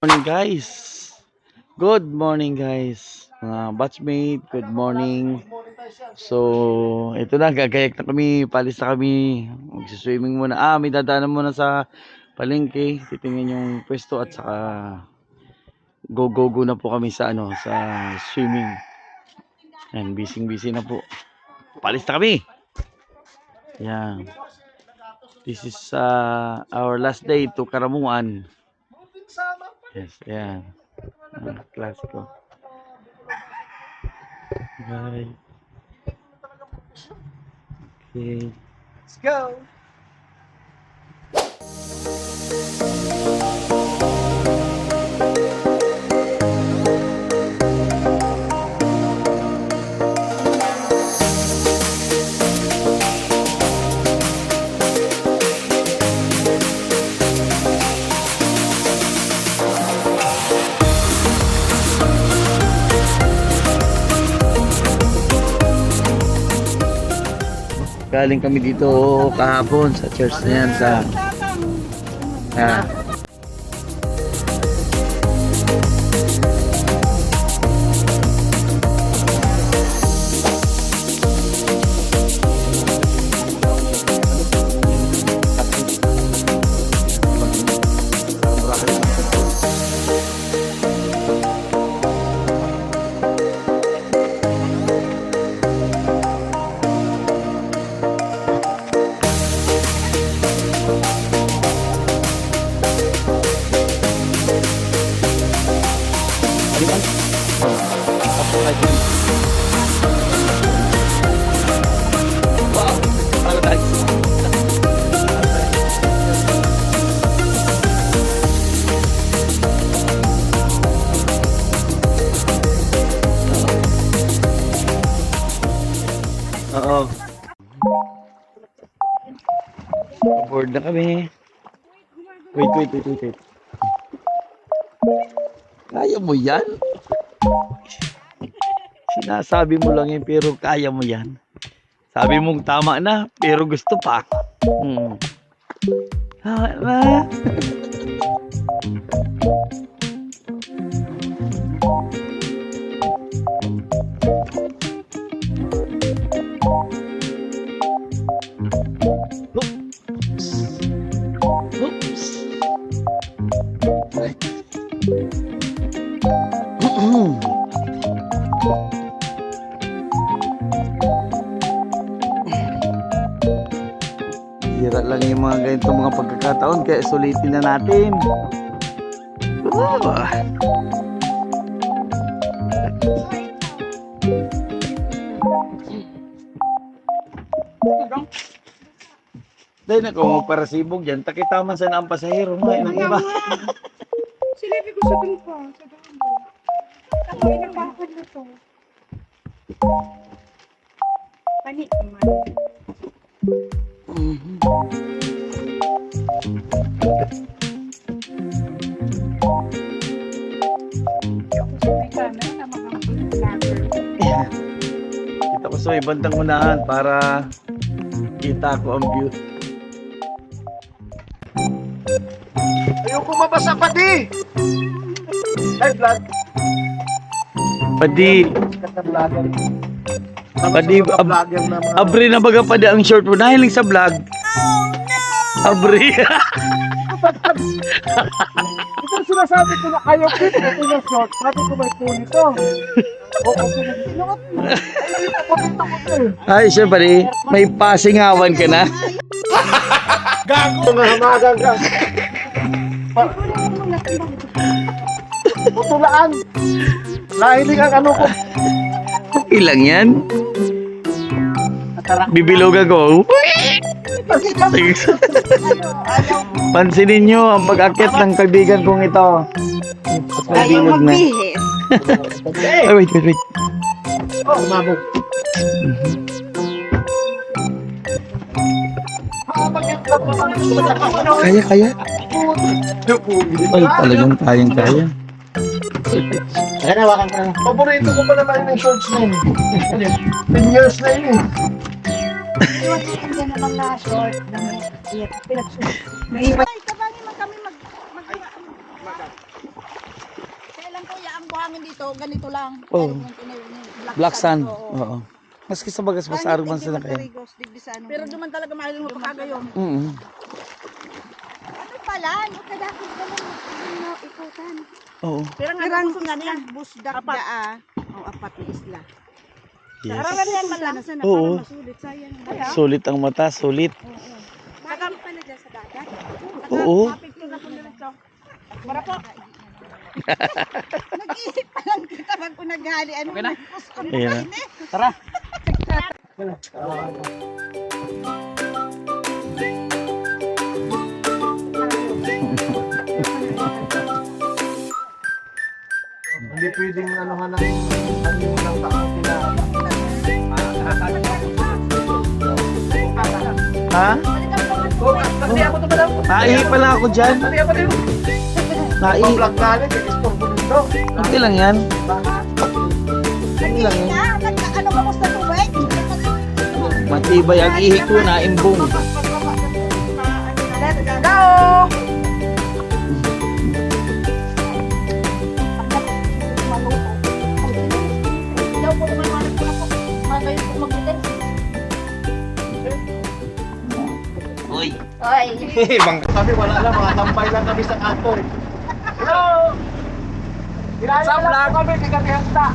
Morning guys. Good morning guys. Mga batchmate, good morning. So, ito na, gagayak na kami, palis na kami. Magsiswimming muna. May dadaanan muna sa palengke. Titingnan yung pwesto at saka go na po kami sa sa swimming. Yan, busy na po. Palis na kami. Yan. This is our last day to Karamuan. Yes, yan. Klasiko. Right. Okay. Let's go! Galing kami dito kahapon sa church na yan sa Oo. Board na kami. Wait. Kaya mo yan? Sinasabi mo lang yun pero kaya mo yan. Sabi mong tama na pero gusto pa. Tama na. Oops. Hira lang yung mga ganitong mga pagkakataon kaya sulitin na natin. Dahil na kung magparasibog dyan, takitaman sa ang pasahero ngayon ng iba. Sinabi ko sa dun pa, sa dun mo. Ako inabakad na to. Panik naman. Ako sa may camera na makakapag vlogger. Kita ko sa may bandang unahan para kita ko ang view. Ayoko mabasa pa di! Ay, vlog! Padi, Vlogger na mga... abri na baga padi ang short mo. Nahiling sa vlog. Abri. Ito sinasabi ko na ayaw ko ito na short. Sabi ko may puno ito. Oo, sinunod. Ay, papunta ko ito eh. Ay, syempre, may pasingawan ka na. Gago! Mga hamagan ka. Putulaan. Nahiling ang ano ko. Ilang yan? Bibilog ako. Pansinin nyo ang pag-akit ng kaibigan kong ito. Ayaw magbihis. Ay, wait. Oh, umabog. Kaya. Ay, talagang kaya. Ayan, hawakan ko na. Paborito ko pa naman yung shorts na yun. 10 years na yun eh. Iwan ko yung dyan naman na short. Pinagsulit. Naiwan. Ay, kabangin man kami namin dito, ganito lang. Oo. Black sand. Oo. Oo. Maski sa bagas, mas araw man sila kaya. Pero duman talaga mahalin mo pagkagayon. Mm. Ano pala? Ano kadakit ka lang ikutan? Oo. Pero nga gusto nga niya. Busdak daa. O apat na isla. Yes. Parang yan man lang. Sana Oo. para masulit. Sayang. Kaya? Sulit ang mata, sulit. Nakam pala dyan sa dagat. Oo. Mapicture na po nito. Para po. Nag-iisip pa lang kita pag unaghali. Ano na? Ayan. Tara. Hindi pwedeng anuhan ng ng taong sila. Ha? Pati ako ito lang. Naihi pa lang ako dyan. Pati ako ito. Naihi. Pag-vlog galing, i-store ko nito. Okay lang yan. Okay lang yan. Ano ba gusto tubig? Matibay ang ihi ko, naimbong. Go! Daw po naman mga nagpapok. Mga kayo po magbitin. Uy. Oy. Bang kami wala lang, mga tambay lang kami sa kanto. Hello! Sa vlog kami, tiga-tihasta.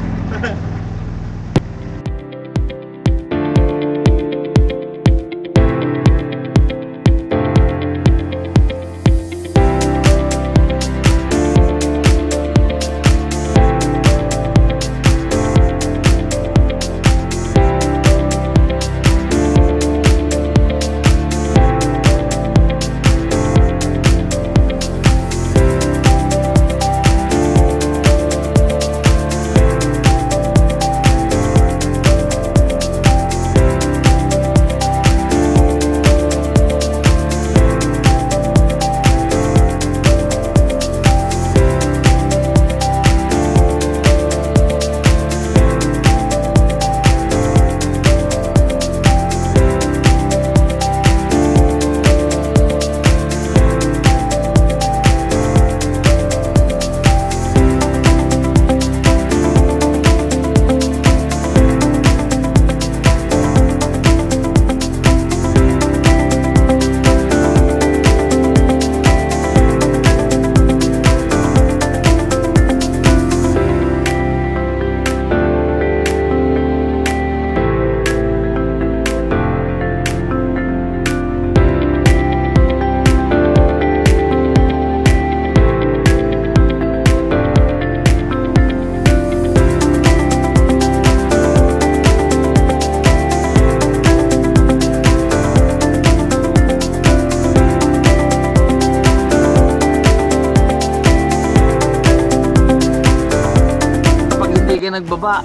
nagbaba.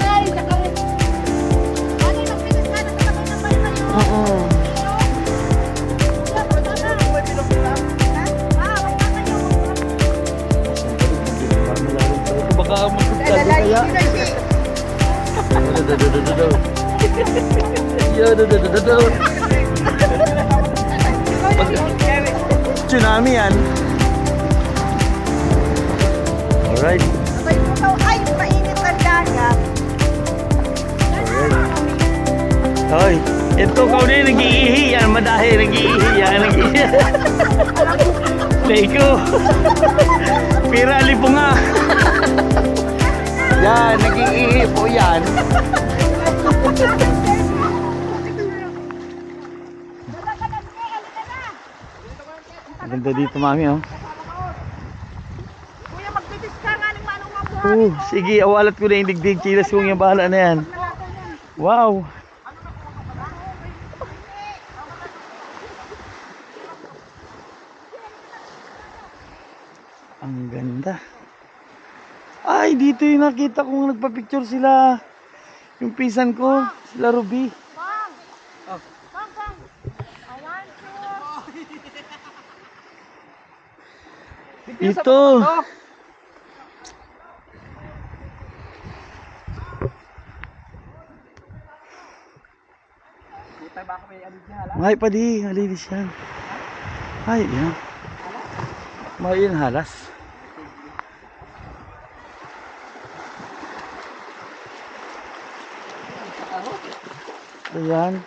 Ay, nakalit. Ano yung pinis ka? Nakakabay ng balik kayo. Oo. Baka magpunta kaya. Tsunami yan. Alright. Ay, mainit ang dagat. Hoy, ito kau din nag-iihi yan, madahi nag-iihi yan, nag-iihi. Lego. Pirali po nga. Yan, nag-iihi po yan. Ganda dito, mami, oh. Kuya, magpitis ka nga ng manong mabuhay. Sige, awalat ko na yung digdig. Chilas kong yung bahala na yan. Wow. Ang ganda. Ay, dito yung nakita kong nagpa-picture sila. Yung pinsan ko, sila Ruby. Bang! Bang, bang! I want you. Ito. May pa di, malinis yan. Ay, yan. May yun halas. Ayan.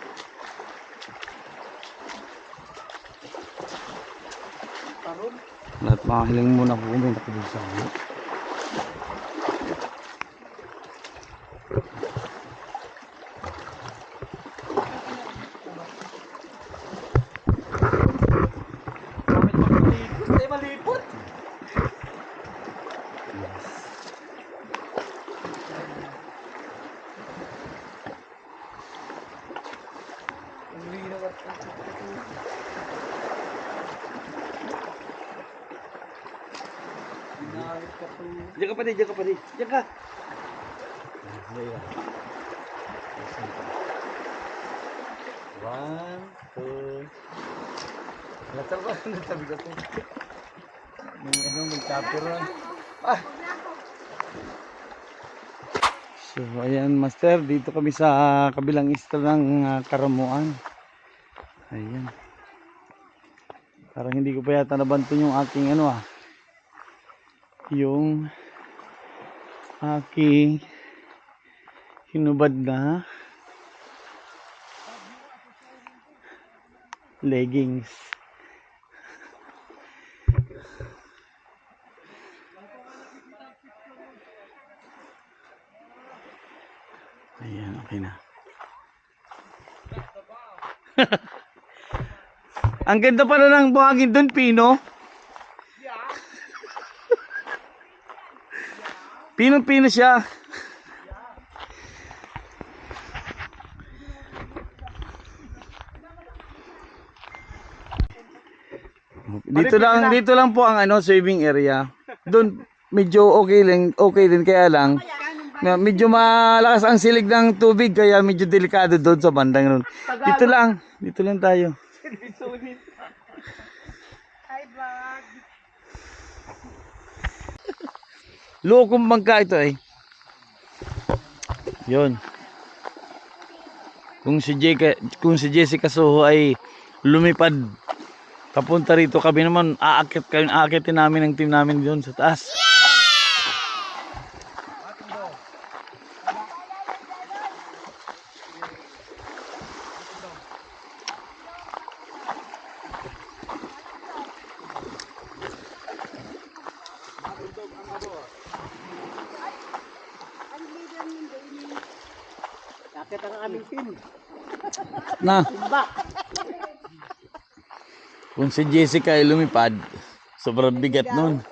Lahat makahiling muna po kung may nakabulsa ko. Diyan ka pa di, diyan ka pa di. Diyan ka. One, two. Nasal ko, nasabi ko. May copyright. Ah! So, ayan, master. Dito kami sa kabilang isla ng Karamuan. Ayan. Parang hindi ko pa yata nabanto yung aking yung aking hinubad na leggings. Ayan, okay na. Ang ganda pala ng buhangin doon, Pino. Pino siya. Dito lang po ang swimming area. Doon medyo okay din kaya lang medyo malakas ang silig ng tubig kaya medyo delikado doon sa bandang noon. Dito lang tayo. Hi, vlog. Lokong bangka ito eh. Yun. Kung si Jessica Soho ay lumipad papunta rito, kami naman aakitin namin ang team namin doon sa taas. Bakit ang aming team? Na. Kung si Jessica ay lumipad, sobrang bigat nun.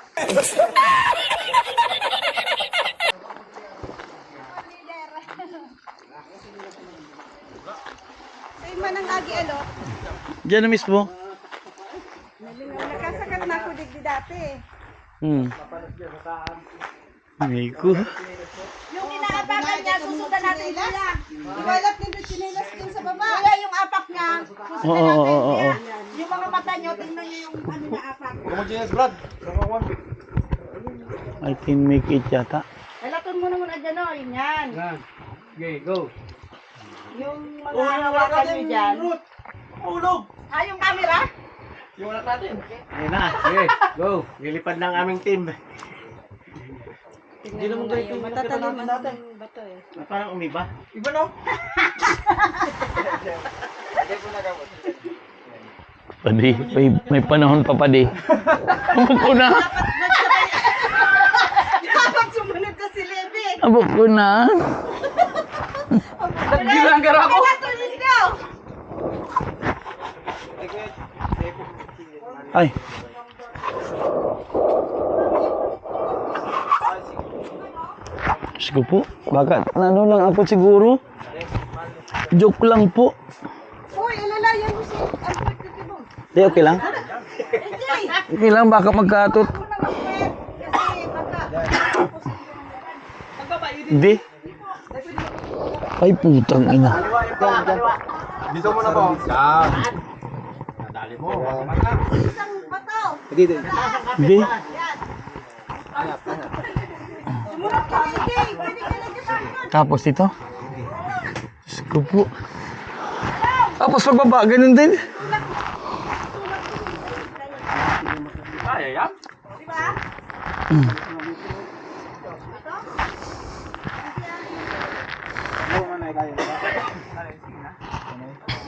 Sa'yo man ang agi alok. Diyan na mismo. Nakasakat na ako digdi dati. Ay ko. Yung inaapakan niya, susundan natin nila. Iwalat din yung chinelas din sa baba. Kaya yung apak niya, susundan natin niya. Yung mga mata niyo, tingnan niyo yung na apak. I can make it yata. Halaton mo naman dyan o, yun yan. Okay, go. Yung mga hawakan niyo dyan. Ulog! Yung camera? Iwalat natin. Ayun na. Okay, go. Lilipad ng aming team. Hindi naman ganito yung Matatalim natin. Bato eh. Parang umiba. Iba no? Padi, may panahon pa padi. Abo ko na. Dapat sumunod ka si Levi. Abo ko na. Nagbilangar ako. Pinatuloy daw. Ay. Sige po. Bakit? Ano lang ako siguro? Joke lang po. Uy, alalayan mo si Albert Titibong. Di, okay lang? Hindi. Okay lang, baka magkatot. Ako na mag-pet. Kasi baka. Di. Ay, putang ina. Dito mo na po. Yan. Nadali mo. Isang bato. Dito. Di. Sumunod ka, hindi. Pwede ka lang kita. Tapos ito. Sige po. Tapos pagbaba, ganun din. Kaya yan? Di ba? Oo, manay kaya.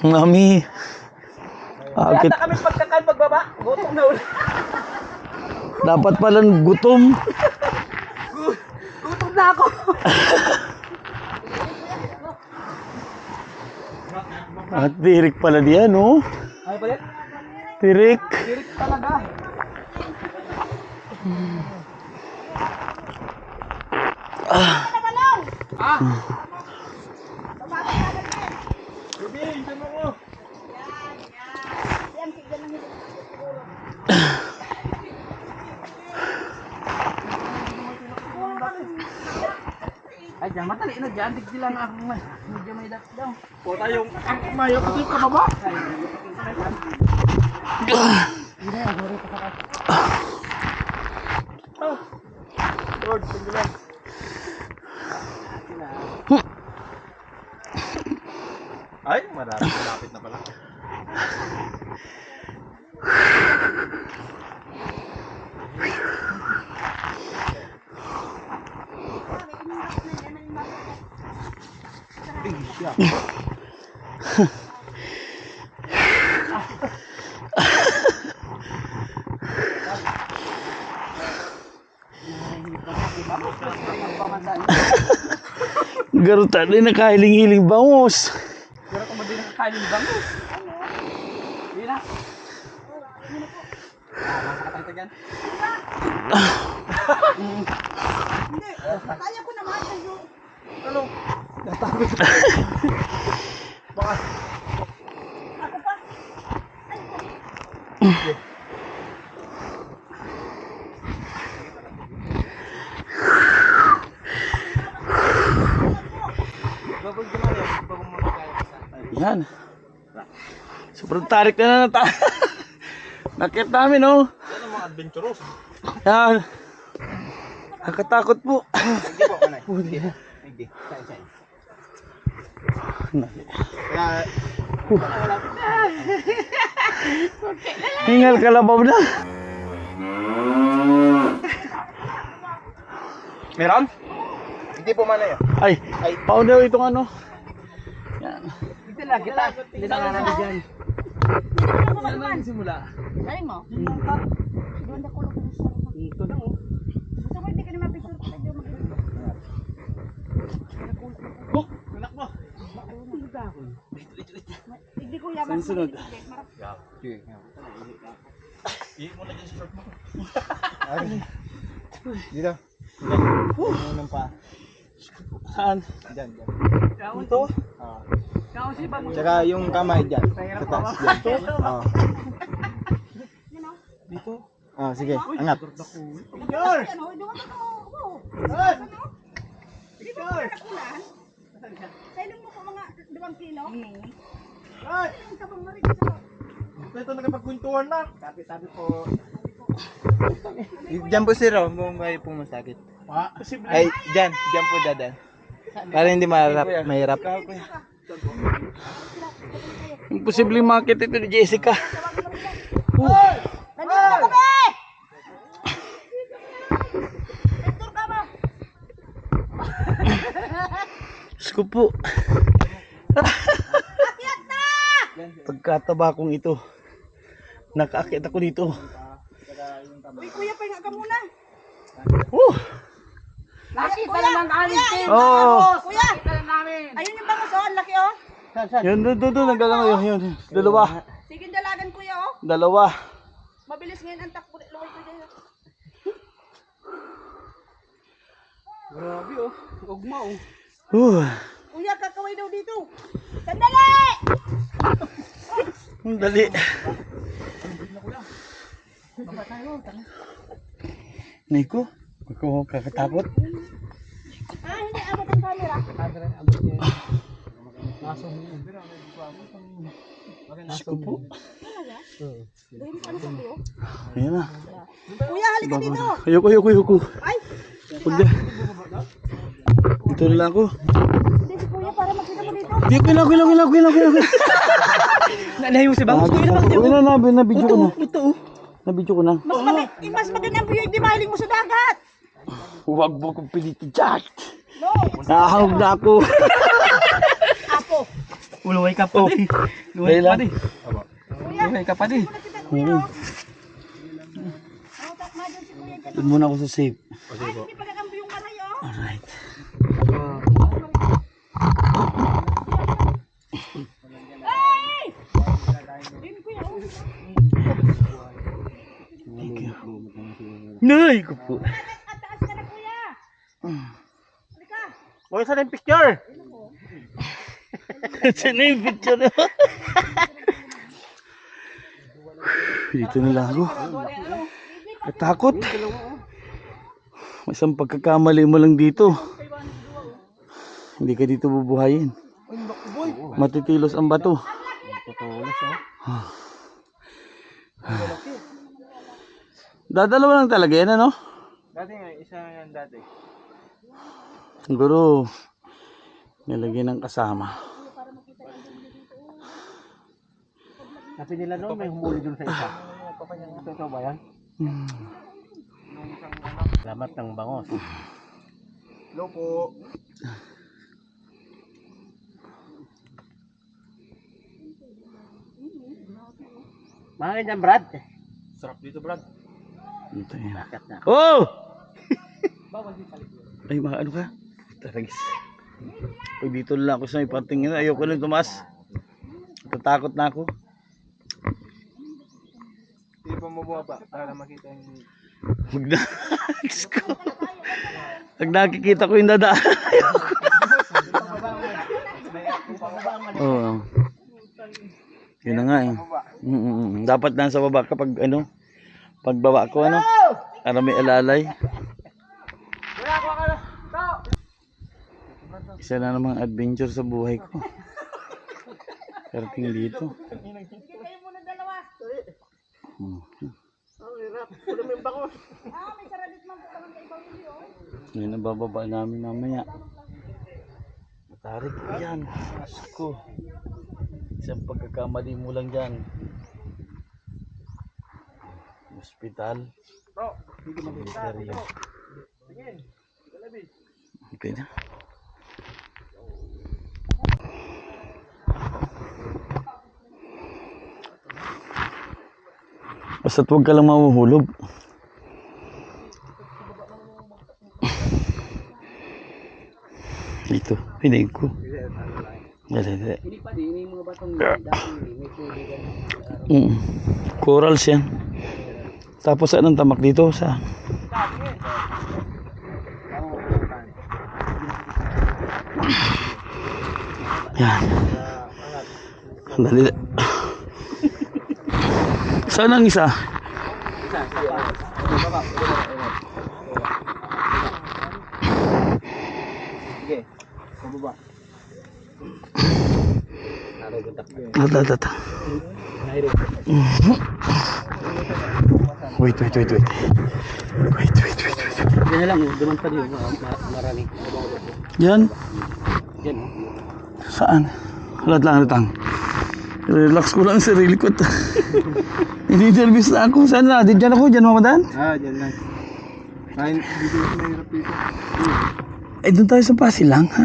Mami. Akit. kami pagkakain pagbaba. Gutom na ulit. Dapat pala gutom. Gutom na ako. At tirik pala diyan, oh. Ay, palit. Tirik. Dirik talaga. Ah. Bibi, sama mo. Ay, dyan, matali na dyan. Digdi lang ako medyo may dak daw. Puta yung ang mayo ko yung kababa. Oh. Lord, tunggulan. Ay, marami. Malapit na pala. Garo tadi nakahiling-hiling bangus. Pero kung hindi nakakain ng bangus. Hindi na. Makakatay ka dyan. Hindi, kaya ko naman. Ano? Natabi. Baka. Ako pa. Babag naman yan. Bagong makakaya ka sa atin. Yan. Sobrang tarik na na. Nakit namin, oh. Yan ang mga adventurous. Yan. Nakatakot po. Hindi po, kanay. Hindi. Say. Kaya, Hingal kalabaw na. meron? Hindi po mana yun. Ay, paunaw itong ano. Yan. Hindi lang kita. Hindi na nga namin dyan. Saan na yung simula? Galing mo? Doon ako lang sa Ito na oh. gusto mo hindi ka naman picture ko medyo magaling. Oh, anak mo. Hindi ko yaman. Saan sunod? Ihi mo na dyan sa short mo. Dito. Unang pa. Saan? Dyan. Ito? Tsaka yung kamay dyan. Sa taas dyan. Dito? Sige, angat. Ano, doon ka ako. Hindi mo ko nakulan. Sailong mo ko mga 2 kilo. Sailong ka bang marig sa Ito nakapagkwentuhan na. Tabi po. Diyan po sir, kung may pumasakit. Ay, dyan po dadan. Para hindi mahirap. Imposible makit ito ni Jessica. Nandito na kami! Picture ka ba? Diyos ko po. Akyat na! Pagkataba kong ito. Nakaakyat ako dito. Uy, kuya, pahinga ka muna. Nakita na ng aling Oo. Kuya! Ayun yung bangus, oh. Ang laki, oh. Yun, doon. Nagkalang yun. Dalawa. Sige, dalagan, kuya, oh. Dalawa. Mabilis ngayon ang takbo. Luway ko dyan. Grabe oh, ugma oh. Kuya, kakaway daw dito. Sandali! Ang dali. Nico, ako kakatakot. Hindi abot ang camera. Diyos ko po. Dahil ka na sa kuya. Ayan na. Kuya, halika dito. Ayoko. Ay, Huwag na. Dito na lang ako. hindi si kuya para makita mo dito. Di, kailang. Nanahin mo si Bangus ko yun Uy na, nabidyo ko na. Ito oh. Nabidyo ko na. Mas maganda ang view, hindi mahiling mo sa dagat. Huwag mo kong pilitin dyan. No. Nahahog na ako. Apo. Uluway ka pa di. Luway Dahil ka pa lang. di. Luway ka pa di. Oo. Doon muna ako sa safe. Hindi pagkakambi yung maray, oh. Alright. Thank you. Nay ko po. At taas ka na, kuya. Halika. Huwag sa yung picture. Saan na yung picture na? Dito na lang ako. Katakot. Isang pagkakamali mo lang dito. Hindi ka dito bubuhayin. Matitilos ang bato. Dadalawa lang talaga yan, ano? Dati nga, isa yan dati. Siguro, nilagyan ng kasama. Sabi nila noon, may humuli dun sa isa. Ito ba yan? Salamat ng bangos. Hello po. Mga ganyan, Brad. Sarap dito, Brad. Ito yan. Bakit na? Oh! Ay, mga ano ka? Taragis. Pag dito lang ako sa may patingin, ayoko lang tumaas. Natatakot na ako. Hindi pa mababa para makita yung... Huwag na. Diyos ko. Pag nakikita ko yung dadaan, ayoko. Oo. Yun na nga eh. Dapat nasa baba kapag ano, pagbaba ko ano, para may alalay. Isa na namang adventure sa buhay ko. Karating dito. Sige, kayo muna dalawa. May saradit man po naman sa ibang video, oh. Yun ang bababa namin mamaya. Matarik yan. Diyos ko. Isang pagkakamali mo lang dyan. Hospital. Seryo. Okay na. Basta't huwag ka lang mahuhulog. Dito, pinig ko. Dali. Hindi pa din, yung mga batong dati, may tubig. Corals yan. Tapos anong tamak dito sa... Yan. Dali. Saan ang isa? Sige, pababa. Tata. Wait. Yan lang, duman pa din, marami. Yan? Yan. Saan? Halat lang. Relax ko lang ang sarili ko. Hindi nervous na ako. Saan na? Diyan ako, diyan mamadan? Dyan lang. Kain, dito mas mahirap dito. Eh, doon tayo sa Pasig lang, ha?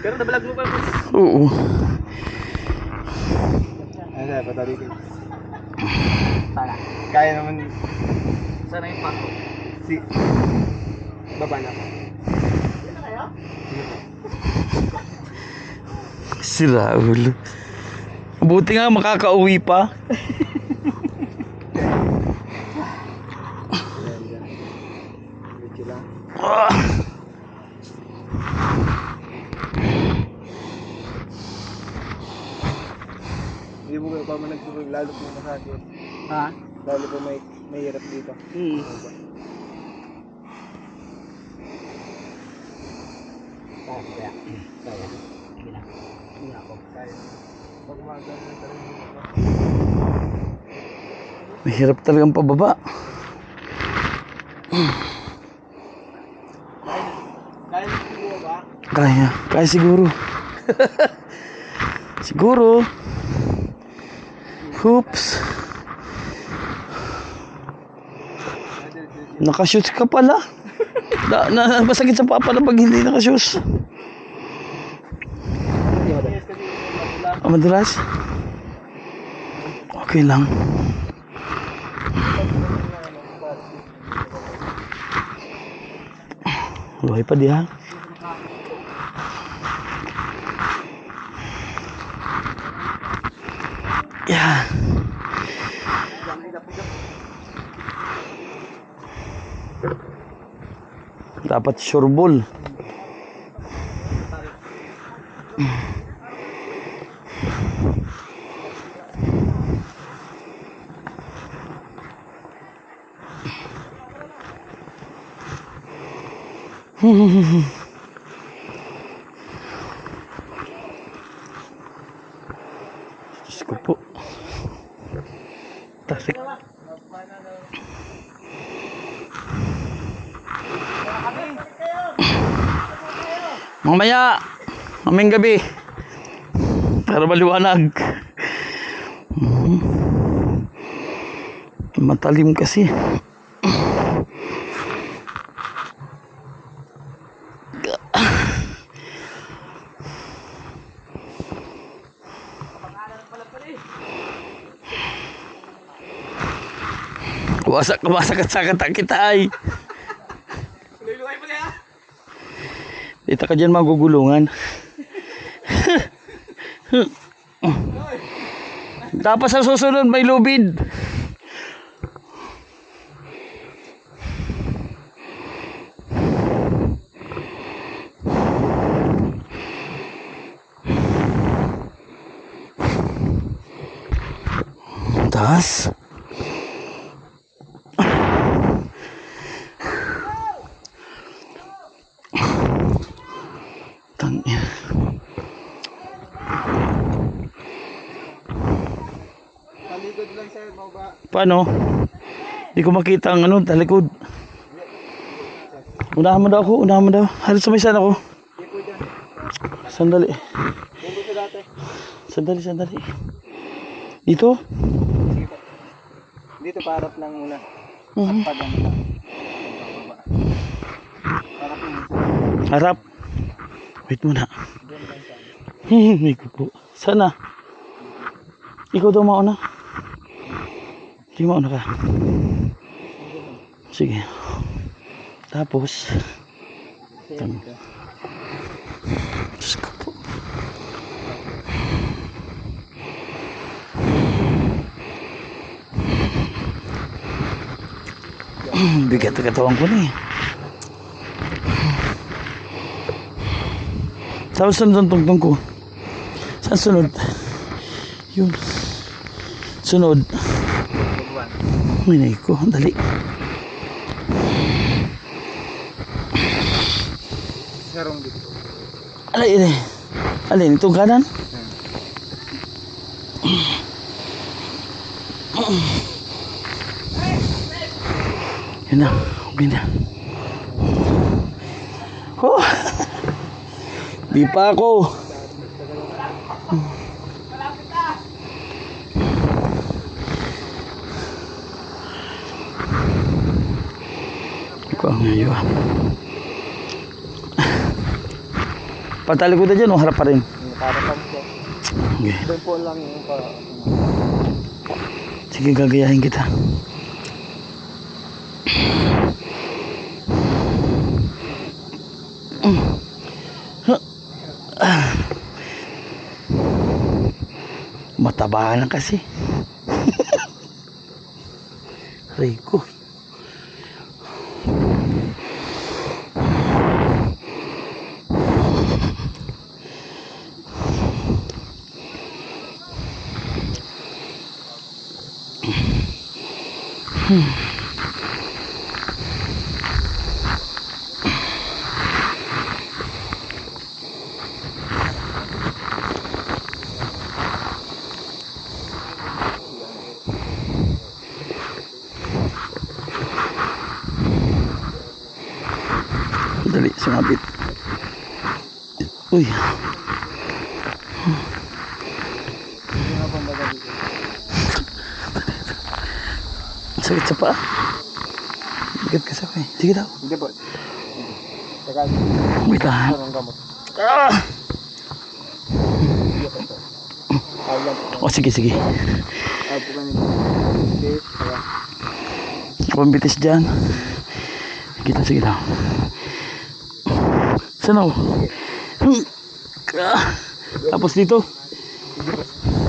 Pero nabalag mo pa. Oo. Ay, patali ko. Kaya naman Sana yung pako. si... Baba na. Si Raul. Buti nga makakauwi pa. Ah. Hindi mo kayo pa man nagtulog, lalo po masakit. Ha? Lalo po may hirap dito. Kaya. Sige na. Hindi ako. Kaya. Pag umaga na talaga. Mahirap talagang pababa. Kaya mo ba? Kaya siguro. Siguro. Oops. Nakashoes ka pala. Masakit sa papa na pag hindi nakashoes. Madulas? Okay lang. Buhay pa di ha? Yeah. Dapat sureball. Diyos ko po. Tasik. Mamaya, mamayang gabi. Para maliwanag. Matalim kasi. Wasak kita ay. Dito ka dyan magugulungan. Tapos sa susunod may lubid. Taas. Tangin. Maligod lang sir, mo ba? Paano? Hindi ko makita ang ano, talikod. Unahan mo daw ako, unahan mo daw. Halos sumisan ako. Sandali. Bundo sa dati. Sandali. Dito? Dito parap lang muna. Mhm. Pag ano lang. Parap lang. Harap. Wait muna. Hindi ko po. Sana. Ikaw daw mauna. Hindi mauna ka. Sige. Tapos. Diyos ko po. Bigat na katawan ko na eh. Saan sunod ang tungtong ko? Saan sunod? Yun. Sunod. Minay ko. Dali. Sarong dito. Alay. Alin, itong kanan? Yun na. Okay na. Oh. Di pa ako. Ikaw ang ngayon. Patalikod na dyan o harap pa rin? Parap lang po. Okay. Doon po lang yung para. Sige, gagayahin kita. Mataba lang kasi. Rico. Dali, sumabit. Uy. Sakit sa paa. Bigat ka sa akin. Sige daw. Hindi po. Teka. Wait lang. Sarong gamot. Ah! O sige, sige. Ay po kanina. Yes, kaya. Kung bitis dyan. Kita, sige lang. Saan ako? Tapos dito.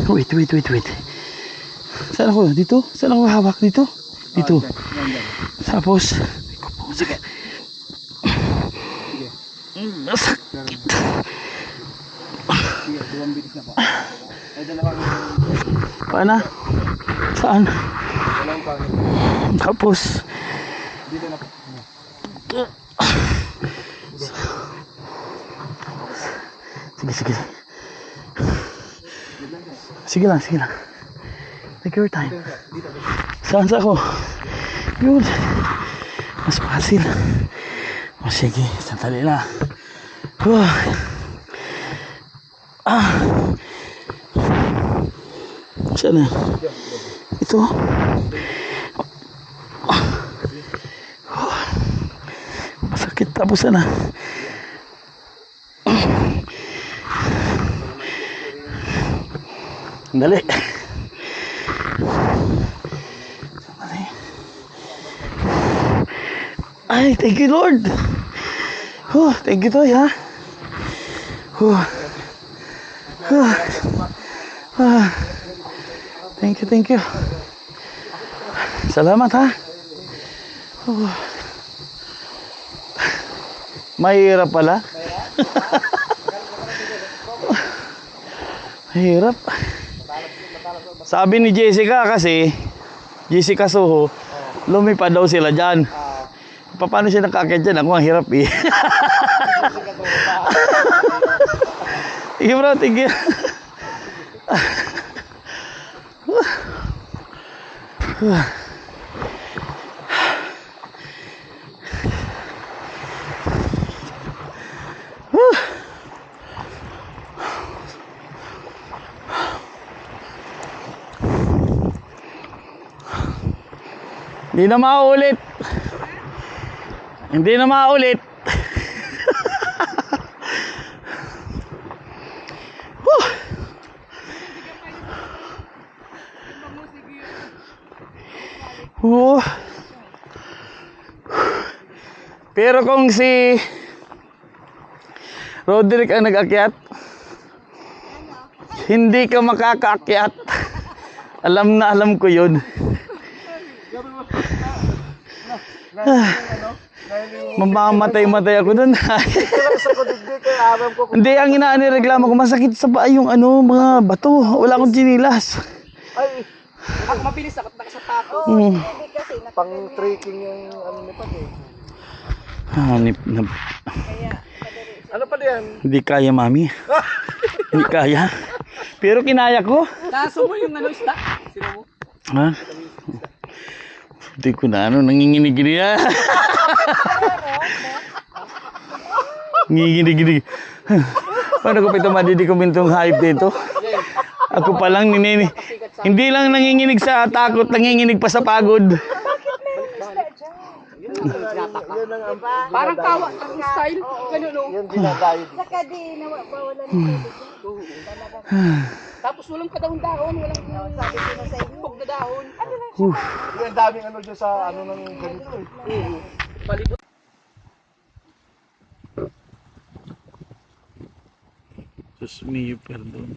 Wait. Saan ako? Dito? Saan ako hawak? Dito? Dito. Tapos. Sige. Masakit. Sige, 2 bitis na po. Ay, dalawang Paano? Saan? dalawang pangit. Tapos. Dito na po. Sige. Sige lang. Take your time. Saan sa ako? Yun. Mas pasil. O sige, sandali na. Saan na? Ito. Masakit, tapos na. Dali. Ay, thank you Lord. Thank you Toy, ha. Thank you. Salamat, ha. Mahirap pala. Mahirap. Sabi ni Jessica kasi, Jessica Soho, lumipad daw sila dyan. Paano siya nakakit dyan? Ako ang hirap eh. Sige bro, thank you. Hindi na maulit. Hindi na maulit. Pero kung si Roderick ang nag-akyat, hindi ka makakaakyat. Alam ko yun. Mamamatay ako dun. Hindi, ang inaanireklamo ko, masakit sa paa yung mga bato. Wala akong chinilas. Ay, Ako mabilis ako sa tako. pang trekking yung nito eh. Ano pa diyan? Hindi kaya, mami. Hindi kaya. Pero kinaya ko. Taso mo yung isda. Sino mo? Ha? Hindi ko na nanginginig niya. Nanginginig. Paano ko pa ito madidikumentong hype dito? Ako pa lang hindi lang nanginginig sa takot, nanginginig pa sa pagod. Parang tawa ng style. Ganun o. Yan dinadayo. Saka di nawawala ng Tapos walang kadahon-dahon, walang sabi ko na sa inyo. Huwag na dahon. Ano lang siya? Yung daming dyan sa ng ganito eh. Palibot. Diyos mio, perdon.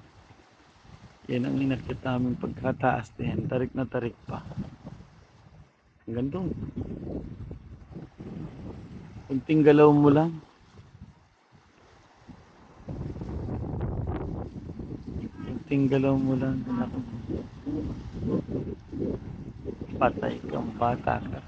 Yan ang inakit namin pagkataas din. Tarik na tarik pa. Ang gandong. Kunting galaw mo lang. Kunting galaw mo lang. Patay kang bata ka.